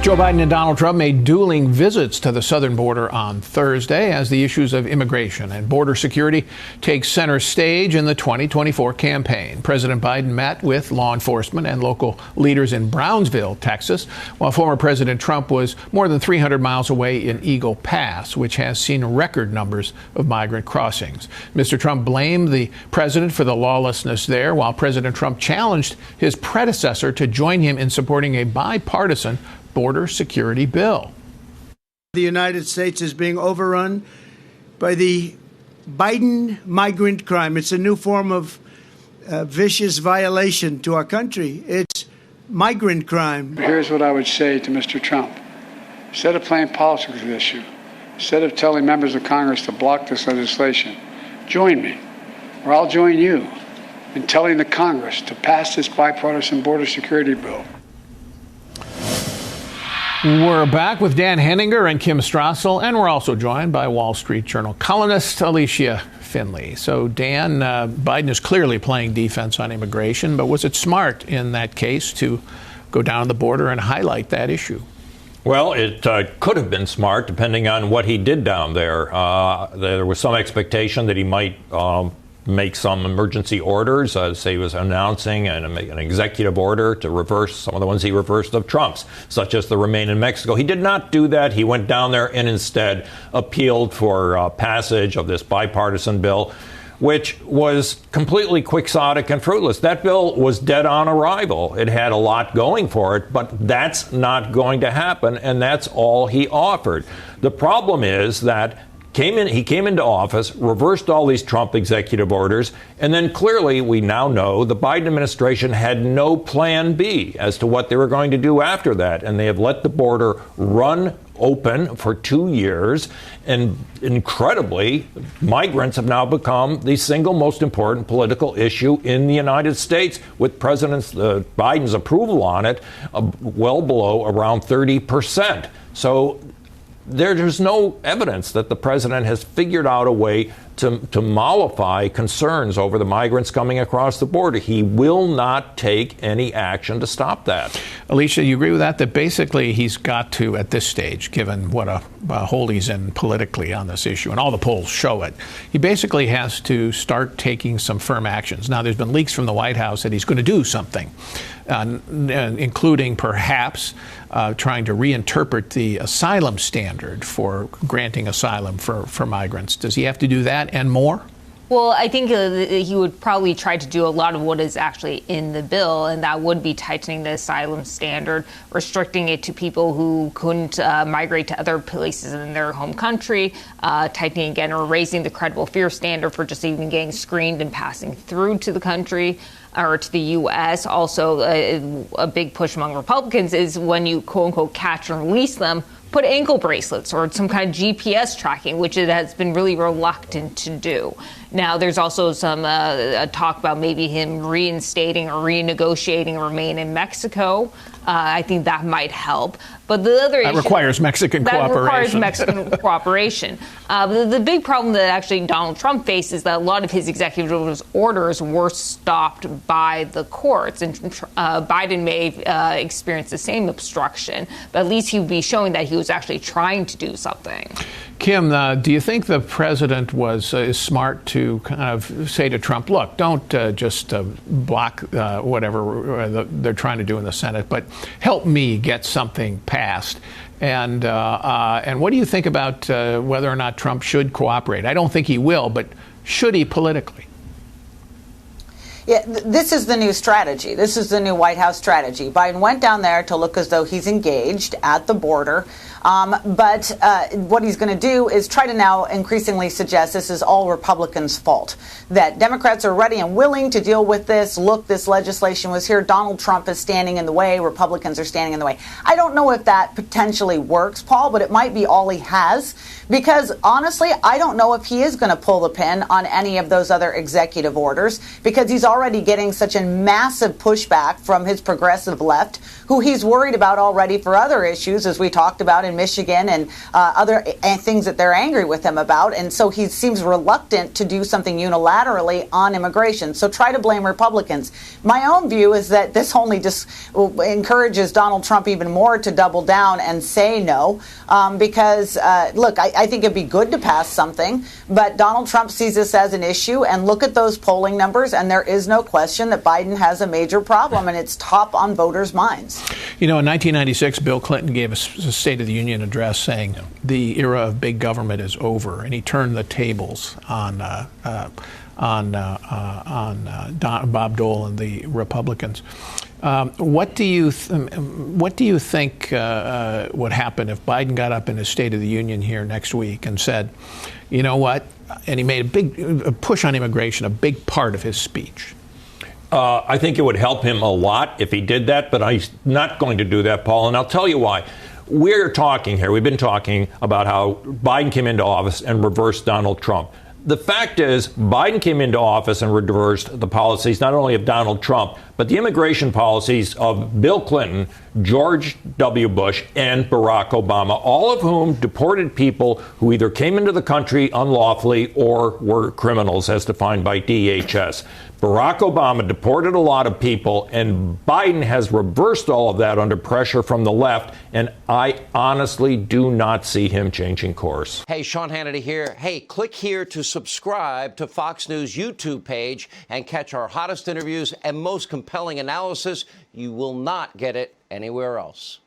Joe Biden and Donald Trump made dueling visits to the southern border on Thursday as the issues of immigration and border security take center stage in the 2024 campaign. President Biden met with law enforcement and local leaders in Brownsville, Texas, while former President Trump was more than 300 miles away in Eagle Pass, which has seen record numbers of migrant crossings. Mr. Trump blamed the president for the lawlessness there, while President Trump challenged his predecessor to join him in supporting a bipartisan border security bill. The United States is being overrun by the Biden migrant crime. It's a new form of vicious violation to our country. It's migrant crime. Here's what I would say to Mr. Trump. Instead of playing politics with this issue, instead of telling members of Congress to block this legislation, join me, or I'll join you in telling the Congress to pass this bipartisan border security bill. We're back with Dan Henninger and Kim Strassel, and we're also joined by Wall Street Journal columnist Alicia Finley. So, Dan, Biden is clearly playing defense on immigration, but was it smart in that case to go down the border and highlight that issue? Well, it could have been smart, depending on what he did down there. There was some expectation that he might make some emergency orders, say he was announcing an executive order to reverse some of the ones he reversed of Trump's, such as the Remain in Mexico. He did not do that. He went down there and instead appealed for passage of this bipartisan bill, which was completely quixotic and fruitless. That bill was dead on arrival. It had a lot going for it, but that's not going to happen, and that's all he offered. The problem is that he came into office, reversed all these Trump executive orders, and then clearly we now know the Biden administration had no plan B as to what they were going to do after that. And they have let the border run open for 2 years. And incredibly, migrants have now become the single most important political issue in the United States, with President Biden's approval on it well below around 30%. So there's no evidence that the president has figured out a way to mollify concerns over the migrants coming across the border. He will not take any action to stop that. Alicia, you agree with that? That basically he's got to, at this stage, given what a hole he's in politically on this issue, and all the polls show it, he basically has to start taking some firm actions. Now, there's been leaks from the White House that he's going to do something, including perhaps trying to reinterpret the asylum standard for granting asylum for migrants. Does he have to do that and more? Well, I think he would probably try to do a lot of what is actually in the bill, and that would be tightening the asylum standard, restricting it to people who couldn't migrate to other places in their home country, tightening again or raising the credible fear standard for just even getting screened and passing through to the country or to the U.S. Also, a big push among Republicans is when you, quote unquote, catch and release them, put ankle bracelets or some kind of GPS tracking, which it has been really reluctant to do. Now, there's also some talk about maybe him reinstating or renegotiating Remain in Mexico. I think that might help. But the other issue requires Mexican cooperation. Requires Mexican cooperation. The big problem that actually Donald Trump faced is that a lot of his executive orders were stopped by the courts, and Biden may experience the same obstruction, but at least he would be showing that he was actually trying to do something. Kim, do you think the president is smart to kind of say to Trump, look, don't just block whatever they're trying to do in the Senate, but help me get something passed? And what do you think about whether or not Trump should cooperate? I don't think he will, but should he politically? Yeah, this is the new strategy. This is the new White House strategy. Biden went down there to look as though he's engaged at the border. But what he's going to do is try to now increasingly suggest this is all Republicans' fault, that Democrats are ready and willing to deal with this. Look, this legislation was here. Donald Trump is standing in the way. Republicans are standing in the way. I don't know if that potentially works, Paul, but it might be all he has, because honestly, I don't know if he is going to pull the pin on any of those other executive orders, because he's already already getting such a massive pushback from his progressive left, who he's worried about already for other issues, as we talked about in Michigan and other things that they're angry with him about. And so he seems reluctant to do something unilaterally on immigration. So try to blame Republicans. My own view is that this only just encourages Donald Trump even more to double down and say no, because, look, I think it'd be good to pass something, but Donald Trump sees this as an issue, and look at those polling numbers, and there is no question that Biden has a major problem, and it's top on voters' minds. You know, in 1996, Bill Clinton gave a State of the Union address saying the era of big government is over, and he turned the tables on Bob Dole and the Republicans. What do you think would happen if Biden got up in his State of the Union here next week and said, you know what, and he made a push on immigration a big part of his speech? I think it would help him a lot if he did that, but he's not going to do that, Paul, and I'll tell you why. We've been talking about how Biden came into office and reversed Donald Trump. The fact is, Biden came into office and reversed the policies not only of Donald Trump, but the immigration policies of Bill Clinton, George W. Bush, and Barack Obama, all of whom deported people who either came into the country unlawfully or were criminals, as defined by DHS. Barack Obama deported a lot of people, and Biden has reversed all of that under pressure from the left, and I honestly do not see him changing course. Hey, Sean Hannity here. Hey, click here to subscribe to Fox News YouTube page and catch our hottest interviews and most compelling analysis. You will not get it anywhere else.